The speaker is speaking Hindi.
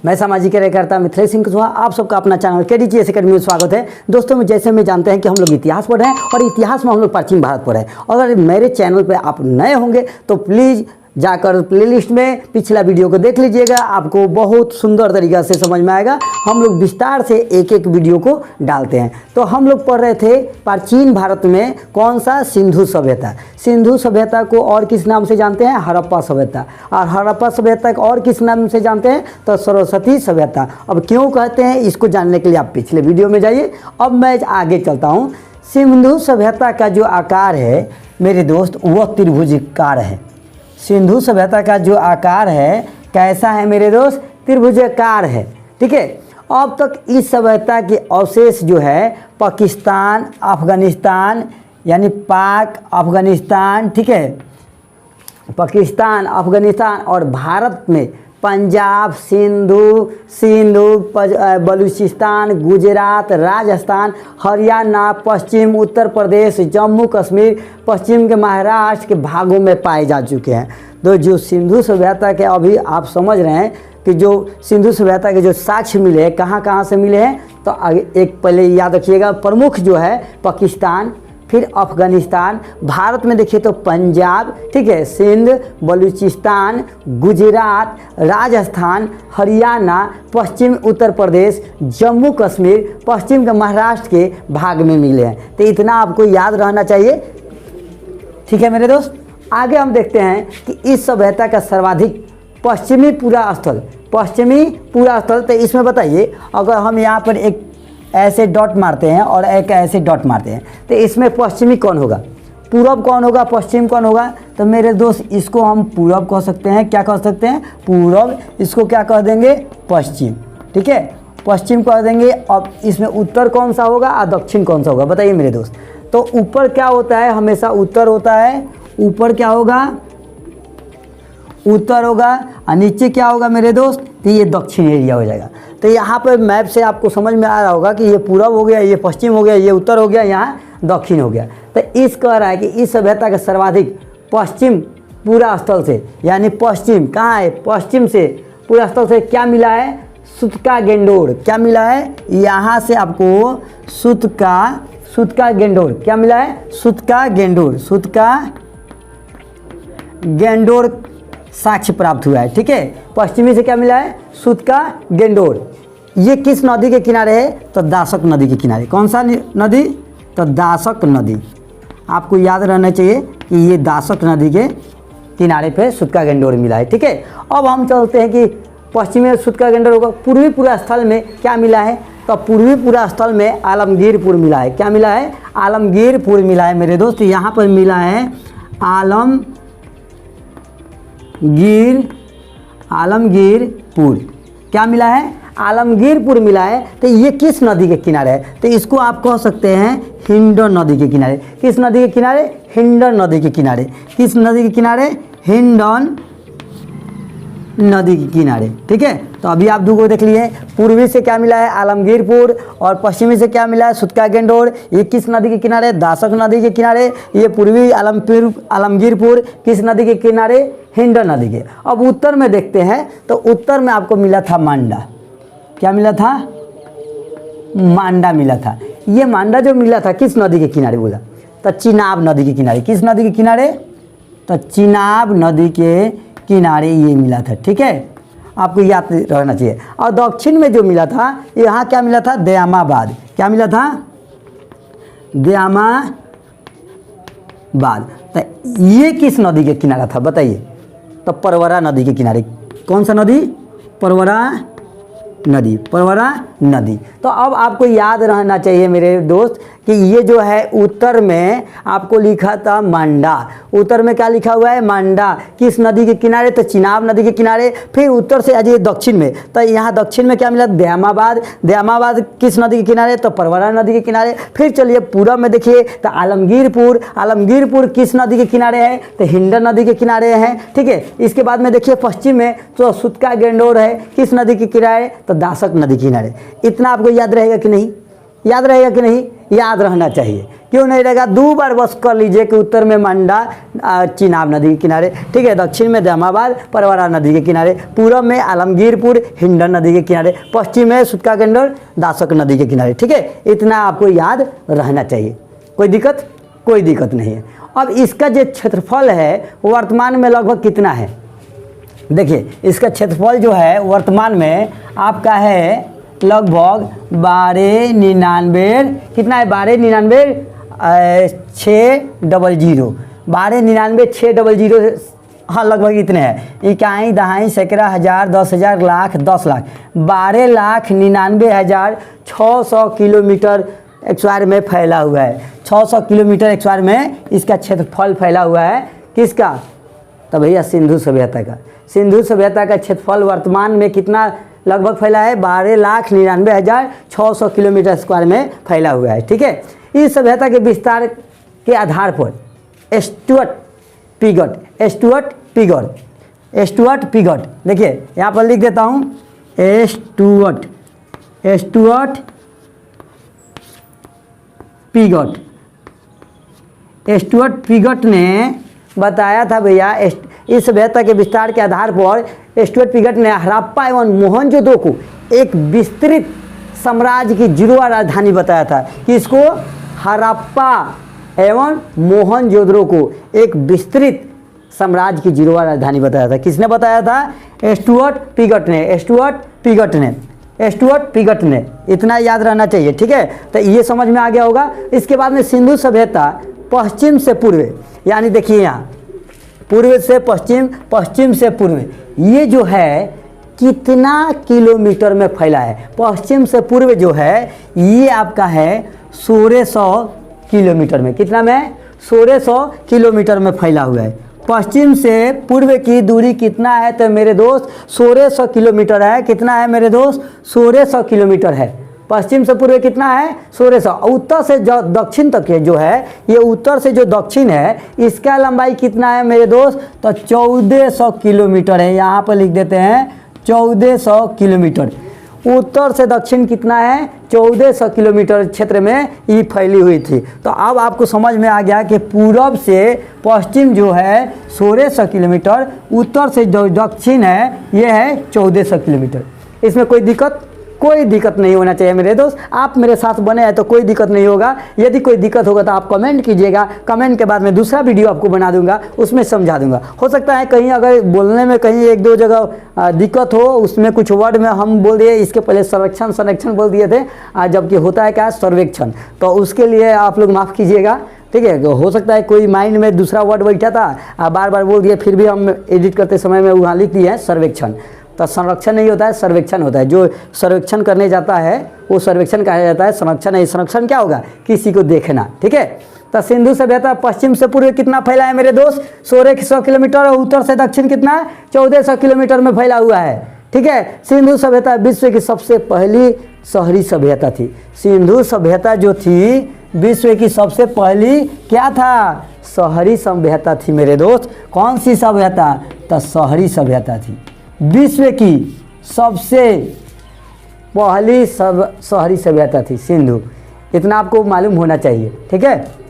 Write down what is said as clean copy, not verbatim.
मैं सामाजिक कार्यकर्ता मिथिलेश सिंह कुशवाहा, आप सबका अपना चैनल KDGS अकेडमी में स्वागत है। दोस्तों जैसे में जानते हैं कि हम लोग इतिहास पढ़ रहे हैं और इतिहास में हम लोग प्राचीन भारत पढ़ रहे हैं। अगर मेरे चैनल पे आप नए होंगे तो प्लीज़ जाकर प्लेलिस्ट में पिछला वीडियो को देख लीजिएगा, आपको बहुत सुंदर तरीक़ा से समझ में आएगा। हम लोग विस्तार से एक एक वीडियो को डालते हैं। तो हम लोग पढ़ रहे थे प्राचीन भारत में कौन सा, सिंधु सभ्यता। सिंधु सभ्यता को और किस नाम से जानते हैं, हड़प्पा सभ्यता। और हड़प्पा सभ्यता को और किस नाम से जानते हैं, तो सरस्वती सभ्यता। अब क्यों कहते हैं इसको जानने के लिए आप पिछले वीडियो में जाइए। अब मैं आगे चलता हूँ। सिंधु सभ्यता का जो आकार है मेरे दोस्त वह त्रिभुजाकार है। सिंधु सभ्यता का जो आकार है कैसा है मेरे दोस्त, त्रिभुजाकार है। ठीक है। अब तक इस सभ्यता के अवशेष जो है पाकिस्तान, अफगानिस्तान यानी पाक, अफगानिस्तान, ठीक है, पाकिस्तान, अफगानिस्तान और भारत में पंजाब, सिंधु, बलूचिस्तान, गुजरात, राजस्थान, हरियाणा, पश्चिम उत्तर प्रदेश, जम्मू कश्मीर, पश्चिम के महाराष्ट्र के भागों में पाए जा चुके हैं। तो जो सिंधु सभ्यता के अभी आप समझ रहे हैं कि जो सिंधु सभ्यता के जो साक्ष्य मिले हैं कहाँ से मिले हैं, तो एक पहले याद रखिएगा, प्रमुख जो है पाकिस्तान, फिर अफगानिस्तान, भारत में देखिए तो पंजाब, ठीक है, सिंध, बलूचिस्तान, गुजरात, राजस्थान, हरियाणा, पश्चिम उत्तर प्रदेश, जम्मू कश्मीर, पश्चिम के महाराष्ट्र के भाग में मिले हैं। तो इतना आपको याद रहना चाहिए। ठीक है मेरे दोस्त, आगे हम देखते हैं कि इस सभ्यता का सर्वाधिक पश्चिमी पूरा स्थल, तो इसमें बताइए अगर हम यहाँ पर एक ऐसे डॉट मारते हैं और एक ऐसे डॉट मारते हैं तो इसमें पश्चिमी कौन होगा, पूरब कौन होगा, पश्चिम कौन होगा। तो मेरे दोस्त इसको हम पूरब कह सकते हैं। क्या कह सकते हैं, पूरब। इसको क्या कह देंगे, पश्चिम। ठीक है, पश्चिम कह देंगे। अब इसमें उत्तर कौन सा होगा और दक्षिण कौन सा होगा, बताइए मेरे दोस्त। तो ऊपर क्या होता है, हमेशा उत्तर होता है। ऊपर क्या होगा, उत्तर होगा। और नीचे क्या होगा मेरे दोस्त, तो ये दक्षिण एरिया हो जाएगा। तो यहाँ पर मैप से आपको समझ में आ रहा होगा कि ये पूरब हो गया, ये पश्चिम हो गया, ये उत्तर हो गया, यहाँ दक्षिण हो गया। तो इस कह रहा है कि इस सभ्यता का सर्वाधिक पश्चिम पूरा स्थल से, यानी पश्चिम कहाँ है, पश्चिम से पूरा स्थल से क्या मिला है, सूतका गेंडोर। क्या मिला है, यहाँ से आपको सूतका गेंडोर क्या मिला है, सूतका गेंडोर साक्ष्य प्राप्त हुआ है। ठीक है, पश्चिमी से क्या मिला है, सूतका गेंडोर। ये किस नदी के किनारे है, तो दासक नदी के किनारे। कौन सा नदी, तो दासक नदी। आपको याद रहना चाहिए कि ये दासक नदी के किनारे पे सूतका गेंडोर मिला है। ठीक है, अब हम चलते हैं कि पश्चिमी में सूतका गेंडोर होगा। पूर्वी पूरा स्थल में क्या मिला है, तो पूर्वी पूरा स्थल में आलमगीरपुर मिला है। क्या मिला है, आलमगीरपुर मिला है मेरे दोस्त। यहाँ पर मिला है आलमगीरपुर। क्या मिला है, आलमगीरपुर मिला है। तो ये किस नदी के किनारे है, तो इसको आप कह सकते हैं हिंडन नदी के किनारे। किस नदी के किनारे, हिंडन नदी के किनारे। किस नदी के किनारे, हिंडन नदी के किनारे। ठीक है, तो अभी आप दो को देख लिए। पूर्वी से क्या मिला है, आलमगीरपुर, और पश्चिमी से क्या मिला है, सूतका गेंडोर। ये किस नदी के किनारे, दासक नदी के किनारे। ये पूर्वी आलमगीरपुर किस नदी के किनारे, हिंडन नदी के। अब उत्तर में देखते हैं तो उत्तर में आपको मिला था मांडा। क्या मिला था, मांडा मिला था। ये मांडा जो मिला था किस नदी के किनारे बोला, तो चिनाब नदी के किनारे। किस नदी के किनारे, तो चिनाब नदी के किनारे ये मिला था। ठीक है, आपको याद रहना चाहिए। और दक्षिण में जो मिला था, यहाँ क्या मिला था, दयामाबाद। क्या मिला था, दयामाबाद। तो ये किस नदी के किनारा था बताइए, तो परवरा नदी के किनारे। कौन सा नदी, परवरा नदी। तो अब आपको याद रहना चाहिए मेरे दोस्त कि ये जो है उत्तर में आपको लिखा था मांडा। उत्तर में क्या लिखा हुआ है, मांडा। किस नदी के किनारे, तो चिनाब नदी के किनारे। फिर उत्तर से आ जाइए दक्षिण में, तो यहाँ दक्षिण में क्या मिला, दयामाबाद किस नदी के किनारे, तो परवरा नदी के किनारे। फिर चलिए पूरब में देखिए तो आलमगीरपुर किस नदी के किनारे है, तो हिंडन नदी के किनारे हैं। ठीक है, इसके बाद में देखिए पश्चिम में तो सूतका गेंडोर है, किस नदी के किनारे, तो दासक नदी के किनारे। इतना आपको याद रहेगा कि नहीं, याद रहना चाहिए। क्यों नहीं रहेगा? 2 बार बस कर लीजिए कि उत्तर में मंडा चिनाब नदी के किनारे, ठीक है, दक्षिण में दमाबाद परवरा नदी के किनारे, पूर्व में आलमगीरपुर हिंडन नदी के किनारे, पश्चिम में सुतकागंडर दासक नदी के किनारे, ठीक है। इतना आपको याद रहना चाहिए। कोई दिक्कत? कोई दिक्कत नहीं है। अब इसका जो क्षेत्रफल है वर्तमान में लगभग कितना है? देखिए इसका क्षेत्रफल जो है वर्तमान में आपका है लगभग 1299, कितना है? 1299,600, 1299,600, हाँ लगभग इतने हैं। इकाई, दहाई, सैकड़ा, हज़ार, 10,000, लाख, 10 लाख, 12,99,600 किलोमीटर स्क्वायर में फैला हुआ है। 600 किलोमीटर स्क्वायर में इसका क्षेत्रफल फैला हुआ है। किसका? तो भैया सिंधु सभ्यता का। सिंधु सभ्यता का क्षेत्रफल वर्तमान में कितना लगभग फैला है? 12,99,600 किलोमीटर स्क्वायर में फैला हुआ है, ठीक है। इस सभ्यता के विस्तार के आधार पर स्टुअर्ट पिगट, देखिए यहाँ पर लिख देता हूँ, स्टुअर्ट पिगट ने बताया था भैया, इस सभ्यता के विस्तार के आधार पर स्टुअर्ट पिगट ने हड़प्पा एवं मोहनजोदड़ो को एक विस्तृत साम्राज्य की जुड़वा राजधानी बताया था। किसको? हड़प्पा एवं मोहनजोदड़ो को एक विस्तृत साम्राज्य की जुड़वा राजधानी बताया था। किसने बताया था? स्टुअर्ट पिगट ने। इतना याद रहना चाहिए, ठीक है। तो ये समझ में आ गया होगा। इसके बाद में सिंधु सभ्यता पश्चिम से पूर्व, यानी देखिए यहाँ पूर्व से पश्चिम, पश्चिम से पूर्व, ये जो है कितना किलोमीटर में फैला है? पश्चिम से पूर्व जो है ये आपका है 1600 किलोमीटर में। कितना में? 1600 किलोमीटर में फैला हुआ है। पश्चिम से पूर्व की दूरी कितना है? तो मेरे दोस्त 1600 किलोमीटर है। कितना है मेरे दोस्त? 1600 किलोमीटर है। पश्चिम से पूर्व कितना है? 1600। उत्तर से जो दक्षिण तक है जो है, ये उत्तर से जो दक्षिण है इसका लंबाई कितना है मेरे दोस्त? तो 1400 किलोमीटर है। यहाँ पर लिख देते हैं 1400 किलोमीटर। उत्तर से दक्षिण कितना है? 1400 किलोमीटर क्षेत्र में ये फैली हुई थी। तो अब आपको समझ में आ गया कि पूरब से पश्चिम जो है 1600 किलोमीटर, उत्तर से जो दक्षिण है ये है 1400 किलोमीटर। इसमें कोई दिक्कत नहीं होना चाहिए मेरे दोस्त। आप मेरे साथ बने हैं तो कोई दिक्कत नहीं होगा। यदि कोई दिक्कत होगा तो आप कमेंट कीजिएगा। कमेंट के बाद मैं दूसरा वीडियो आपको बना दूंगा, उसमें समझा दूंगा। हो सकता है कहीं अगर बोलने में कहीं 1-2 जगह दिक्कत हो, उसमें कुछ वर्ड में हम बोल दिए, इसके पहले संरक्षण बोल दिए थे, जबकि होता है क्या? सर्वेक्षण। तो उसके लिए आप लोग माफ़ कीजिएगा, ठीक है। हो सकता है कोई माइंड में दूसरा वर्ड बैठा था, बार बार बोल दिए, फिर भी हम एडिट करते समय में वहाँ लिख दिए हैं सर्वेक्षण। तो संरक्षण नहीं होता है, सर्वेक्षण होता है। जो सर्वेक्षण करने जाता है वो सर्वेक्षण कहा जाता है, संरक्षण नहीं। संरक्षण क्या होगा? किसी को देखना, ठीक है। तो सिंधु सभ्यता पश्चिम से पूर्व कितना फैला है मेरे दोस्त? 1600 किलोमीटर, और उत्तर से दक्षिण कितना? 1400 किलोमीटर में फैला हुआ है, ठीक है। सिंधु सभ्यता विश्व की सबसे पहली शहरी सभ्यता थी। सिंधु सभ्यता जो थी विश्व की सबसे पहली क्या था? शहरी सभ्यता थी मेरे दोस्त। कौन सी सभ्यता? तो शहरी सभ्यता थी। विश्व की सबसे पहली शहरी सभ्यता थी सिंधु। इतना आपको मालूम होना चाहिए, ठीक है।